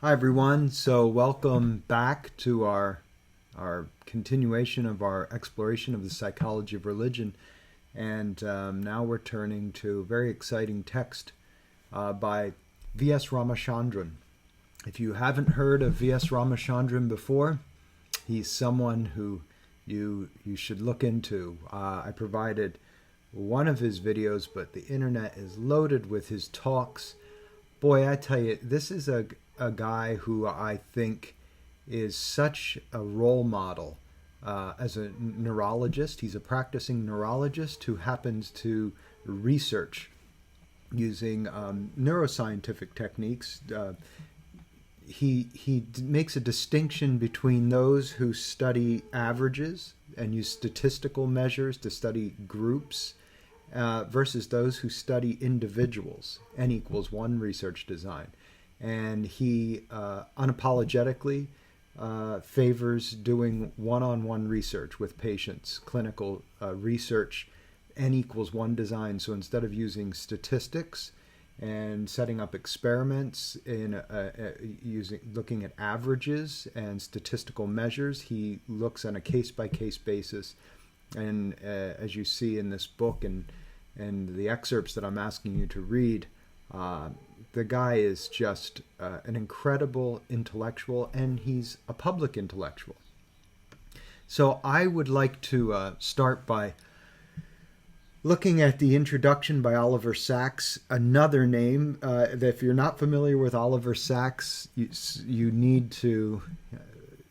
Hi everyone. So welcome back to our continuation of our exploration of the psychology of religion, and now we're turning to a very exciting text by V.S. Ramachandran. If you haven't heard of V.S. Ramachandran before, he's someone who you should look into. I provided one of his videos, but the internet is loaded with his talks. Boy, I tell you, this is a guy who I think is such a role model as a neurologist. He's a practicing neurologist who happens to research using neuroscientific techniques. He makes a distinction between those who study averages and use statistical measures to study groups versus those who study individuals, N equals 1 research design. And he unapologetically favors doing one-on-one research with patients, clinical research, N equals 1 design. So instead of using statistics and setting up experiments in looking at averages and statistical measures, he looks on a case-by-case basis. And as you see in this book and the excerpts that I'm asking you to read, the guy is just an incredible intellectual, and he's a public intellectual. So I would like to start by looking at the introduction by Oliver Sacks, another name. That if you're not familiar with Oliver Sacks, you need to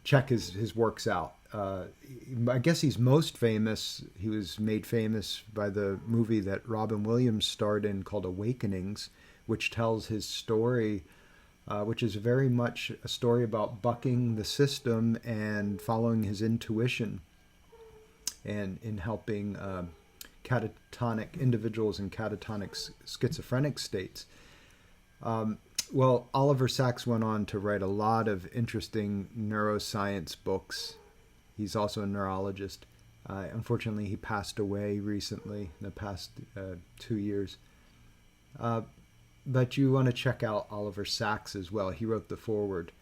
check his works out. I guess he's most famous. He was made famous by the movie that Robin Williams starred in called Awakenings, which tells his story, which is very much a story about bucking the system and following his intuition, and in helping catatonic individuals in catatonic schizophrenic states. Well, Oliver Sacks went on to write a lot of interesting neuroscience books. He's also a neurologist. Unfortunately, he passed away recently in the past 2 years. But you want to check out Oliver Sacks as well. He wrote the foreword.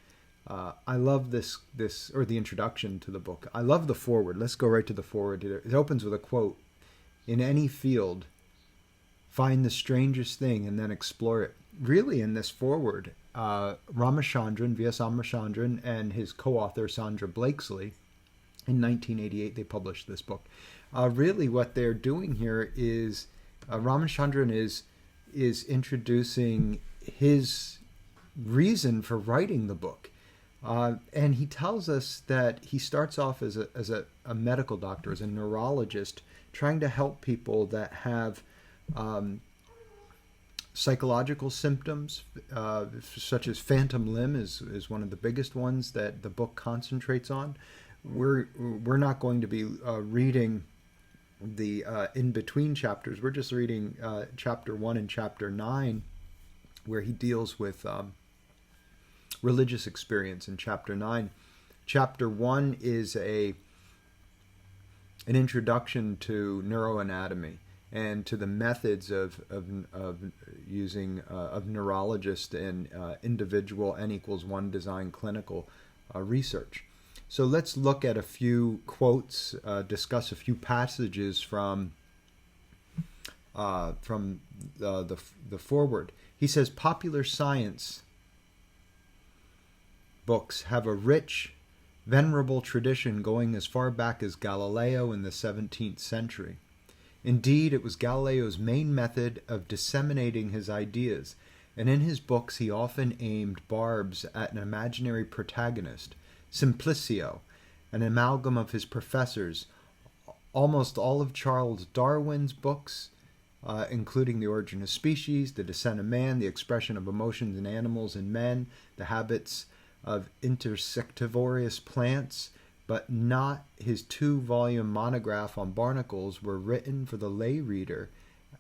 I love this, or the introduction to the book. I love the foreword. Let's go right to the foreword. It opens with a quote. "In any field, find the strangest thing and then explore it." Really, in this foreword, Ramachandran, V.S. Ramachandran, and his co-author Sandra Blakesley, in 1988, they published this book. Really, what they're doing here is Ramachandran is introducing his reason for writing the book. And he tells us that he starts off as a medical doctor, as a neurologist, trying to help people that have psychological symptoms, such as phantom limb is one of the biggest ones that the book concentrates on. We're not going to be reading the in-between chapters. We're just reading chapter 1 and chapter 9, where he deals with religious experience in chapter 9. Chapter 1 is an introduction to neuroanatomy and to the methods of using of neurologist and individual N equals 1 design clinical research. So let's look at a few quotes, discuss a few passages from the foreword. He says, "Popular science books have a rich, venerable tradition going as far back as Galileo in the 17th century. Indeed, it was Galileo's main method of disseminating his ideas, and in his books he often aimed barbs at an imaginary protagonist, Simplicio, an amalgam of his professors. Almost all of Charles Darwin's books, including The Origin of Species, The Descent of Man, The Expression of Emotions in Animals and Men, The Habits of Insectivorous Plants, but not his 2-volume monograph on barnacles, were written for the lay reader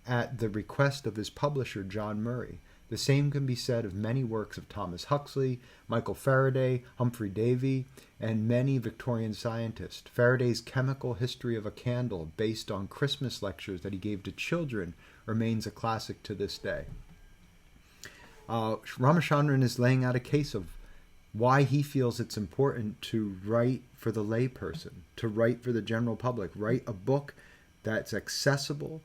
at the request of his publisher, John Murray. The same can be said of many works of Thomas Huxley, Michael Faraday, Humphrey Davy, and many Victorian scientists. Faraday's Chemical History of a Candle, based on Christmas lectures that he gave to children, remains a classic to this day." Ramachandran is laying out a case of why he feels it's important to write for the layperson, to write for the general public, write a book that's accessible,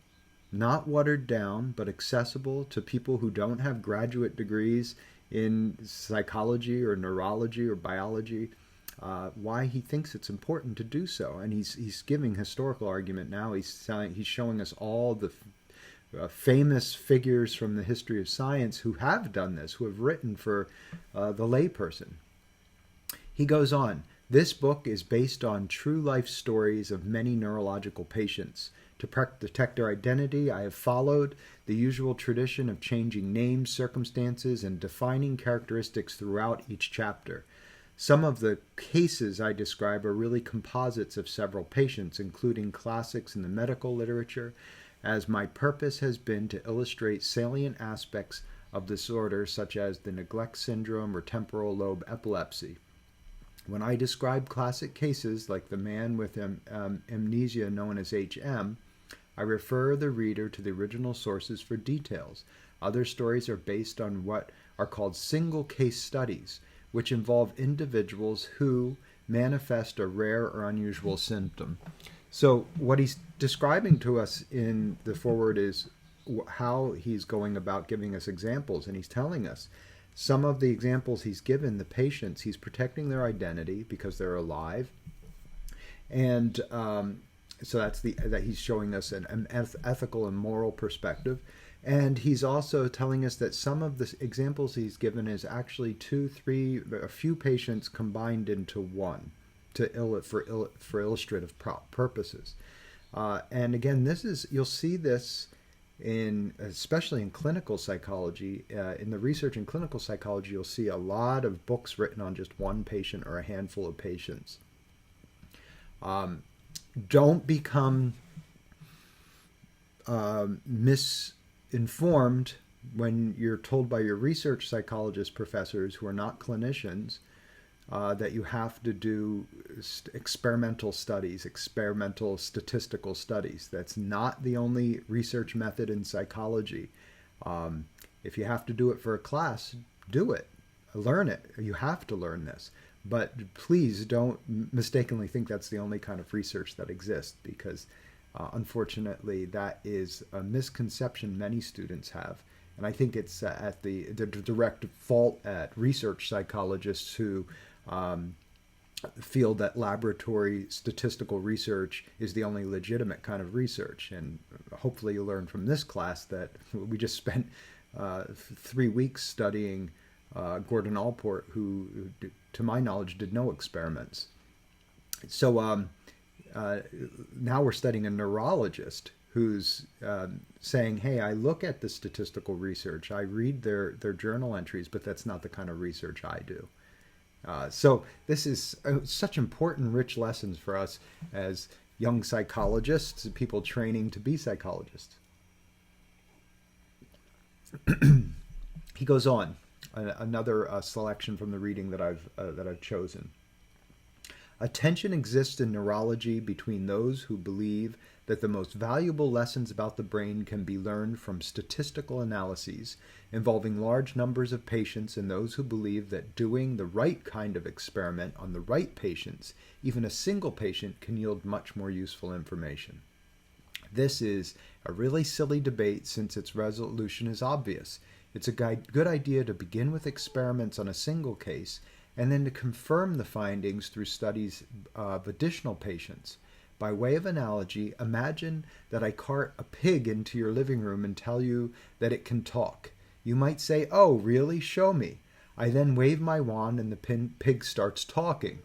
not watered down, but accessible to people who don't have graduate degrees in psychology or neurology or biology. Why he thinks it's important to do so, and he's giving historical argument now. He's showing us all the famous figures from the history of science who have done this, who have written for the layperson. He goes on, this book is based on true life stories of many neurological patients. To protect their identity, I have followed the usual tradition of changing names, circumstances, and defining characteristics throughout each chapter. Some of the cases I describe are really composites of several patients, including classics in the medical literature, as my purpose has been to illustrate salient aspects of disorders such as the neglect syndrome or temporal lobe epilepsy. When I describe classic cases like the man with amnesia known as HM, I refer the reader to the original sources for details. Other stories are based on what are called single case studies, which involve individuals who manifest a rare or unusual symptom. So what he's describing to us in the foreword is how he's going about giving us examples, and he's telling us some of the examples he's given the patients, he's protecting their identity because they're alive, and so that he's showing us an ethical and moral perspective. And he's also telling us that some of the examples he's given is actually a few patients combined into one for illustrative purposes. And again, you'll see this especially in clinical psychology. In the research in clinical psychology, you'll see a lot of books written on just one patient or a handful of patients. Don't become misinformed when you're told by your research psychologist professors who are not clinicians that you have to do experimental studies, experimental statistical studies. That's not the only research method in psychology. If you have to do it for a class, do it. Learn it. You have to learn this. But please don't mistakenly think that's the only kind of research that exists, because unfortunately that is a misconception many students have. And I think it's at the direct fault at research psychologists who feel that laboratory statistical research is the only legitimate kind of research. And hopefully you learn from this class that we just spent 3 weeks studying Gordon Allport, who, to my knowledge, did no experiments. So now we're studying a neurologist who's saying, hey, I look at the statistical research, I read their journal entries, but that's not the kind of research I do. So this is such important, rich lessons for us as young psychologists, people training to be psychologists. He goes on, another selection from the reading that I've chosen. A tension exists in neurology between those who believe that the most valuable lessons about the brain can be learned from statistical analyses involving large numbers of patients and those who believe that doing the right kind of experiment on the right patients, even a single patient, can yield much more useful information. This is a really silly debate since its resolution is obvious. It's a good idea to begin with experiments on a single case and then to confirm the findings through studies of additional patients. By way of analogy, imagine that I cart a pig into your living room and tell you that it can talk. You might say, "Oh, really? Show me." I then wave my wand and the pig starts talking.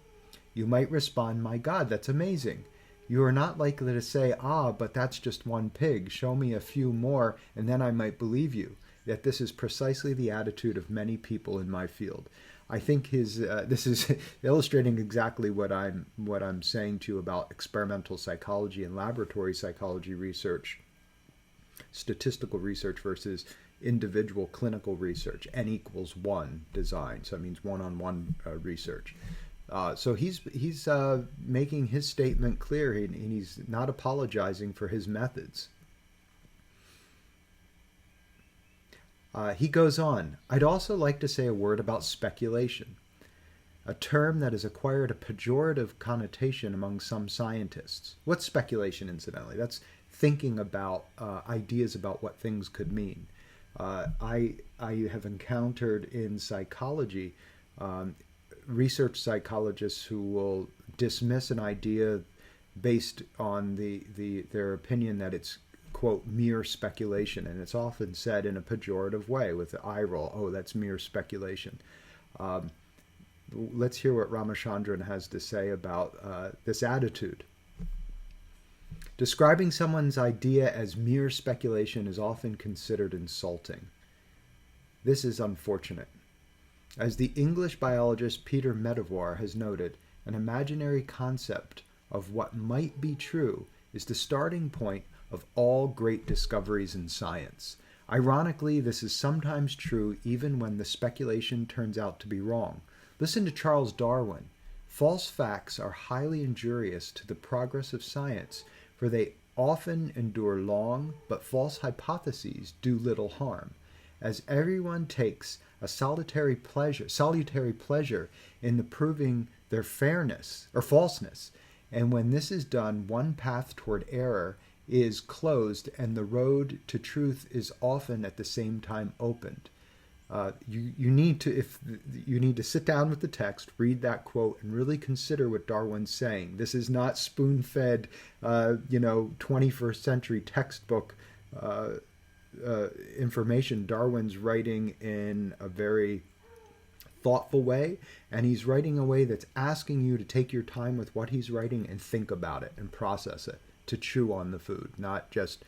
You might respond, "My God, that's amazing." You are not likely to say, "Ah, but that's just one pig. Show me a few more, and then I might believe you." Yet this is precisely the attitude of many people in my field. I think this is illustrating exactly what I'm saying to you about experimental psychology and laboratory psychology research, statistical research versus individual clinical research, N=1 design. So it means one-on-one research. So he's making his statement clear, and he's not apologizing for his methods. He goes on, I'd also like to say a word about speculation. a term that has acquired a pejorative connotation among some scientists. What's speculation, incidentally? That's thinking about ideas about what things could mean. I have encountered in psychology research psychologists who will dismiss an idea based on their opinion that it's, quote, mere speculation, and it's often said in a pejorative way with the eye roll. Oh, that's mere speculation. Let's hear what Ramachandran has to say about this attitude. Describing someone's idea as mere speculation is often considered insulting. This is unfortunate. As the English biologist Peter Medawar has noted, an imaginary concept of what might be true is the starting point of all great discoveries in science. Ironically, this is sometimes true even when the speculation turns out to be wrong. Listen to Charles Darwin. False facts are highly injurious to the progress of science, for they often endure long, but false hypotheses do little harm, as everyone takes a salutary pleasure in the proving their fairness or falseness. And when this is done, one path toward error is closed, and the road to truth is often at the same time opened. You need to sit down with the text, read that quote, and really consider what Darwin's saying. This is not spoon-fed, 21st century textbook information. Darwin's writing in a very thoughtful way, and he's writing a way that's asking you to take your time with what he's writing and think about it and process it, to chew on the food, not just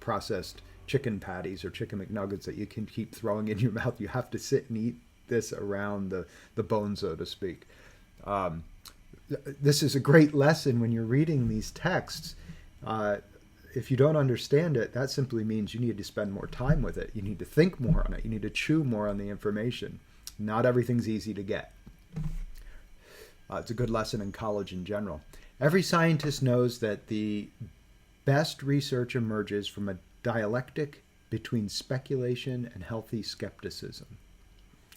processed chicken patties or chicken McNuggets that you can keep throwing in your mouth. You have to sit and eat this around the bone, so to speak. This is a great lesson when you're reading these texts. If you don't understand it, that simply means you need to spend more time with it. You need to think more on it. You need to chew more on the information. Not everything's easy to get. It's a good lesson in college in general. Every scientist knows that the best research emerges from a dialectic between speculation and healthy skepticism.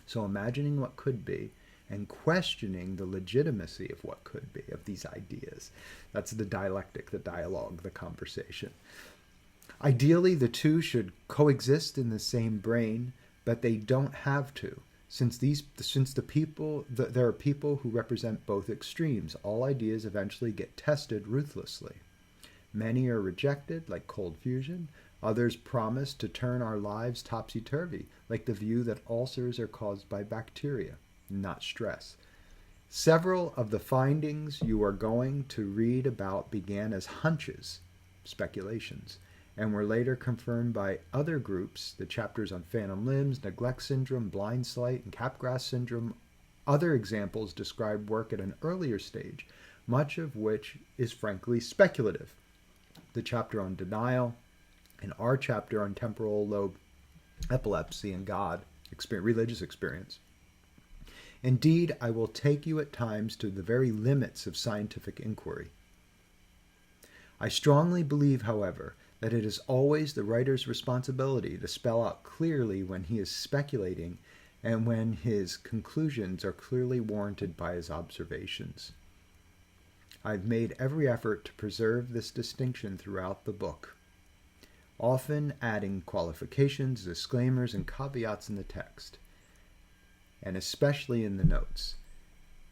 So imagining what could be and questioning the legitimacy of what could be, of these ideas. That's the dialectic, the dialogue, the conversation. Ideally, the two should coexist in the same brain, but they don't have to. Since there are people who represent both extremes, all ideas eventually get tested ruthlessly. Many are rejected, like cold fusion. Others promise to turn our lives topsy-turvy, like the view that ulcers are caused by bacteria, not stress. Several of the findings you are going to read about began as hunches, speculations, and were later confirmed by other groups. The chapters on phantom limbs, neglect syndrome, blind sight, and Capgras syndrome. Other examples describe work at an earlier stage, much of which is frankly speculative. The chapter on denial, and our chapter on temporal lobe epilepsy and God, religious experience. Indeed, I will take you at times to the very limits of scientific inquiry. I strongly believe, however, that it is always the writer's responsibility to spell out clearly when he is speculating and when his conclusions are clearly warranted by his observations. I've made every effort to preserve this distinction throughout the book, often adding qualifications, disclaimers, and caveats in the text, and especially in the notes.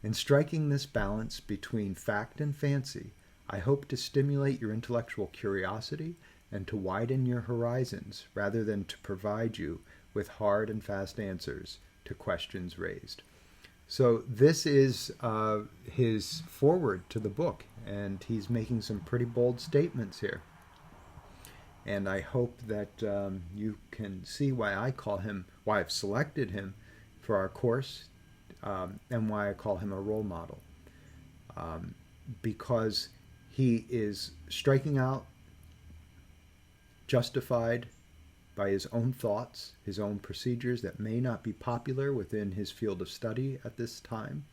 In striking this balance between fact and fancy, I hope to stimulate your intellectual curiosity and to widen your horizons rather than to provide you with hard and fast answers to questions raised. So this is his foreword to the book, and he's making some pretty bold statements here. And I hope that you can see why I've selected him for our course, and why I call him a role model. Because he is striking out, justified by his own thoughts, his own procedures that may not be popular within his field of study at this time.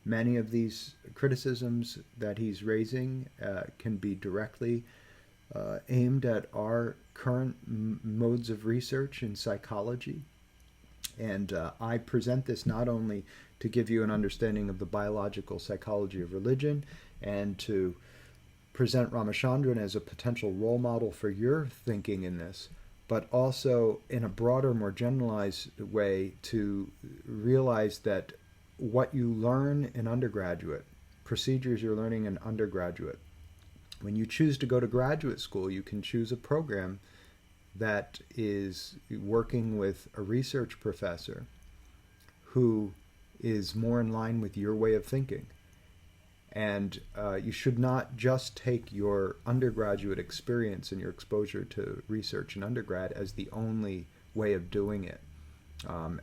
Many of these criticisms that he's raising can be directly aimed at our current modes of research in psychology. And I present this not only to give you an understanding of the biological psychology of religion and to present Ramachandran as a potential role model for your thinking in this, but also in a broader, more generalized way to realize that what you learn in undergraduate, procedures you're learning in undergraduate, when you choose to go to graduate school, you can choose a program that is working with a research professor who is more in line with your way of thinking. And you should not just take your undergraduate experience and your exposure to research in undergrad as the only way of doing it.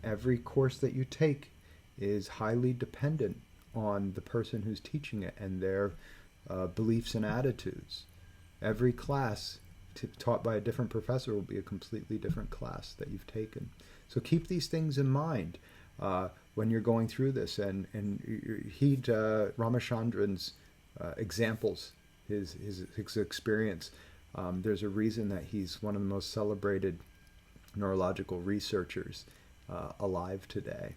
Every course that you take is highly dependent on the person who's teaching it and their beliefs and attitudes. Every class taught by a different professor will be a completely different class that you've taken. So keep these things in mind when you're going through this, and heed Ramachandran's examples, his experience. There's a reason that he's one of the most celebrated neurological researchers alive today.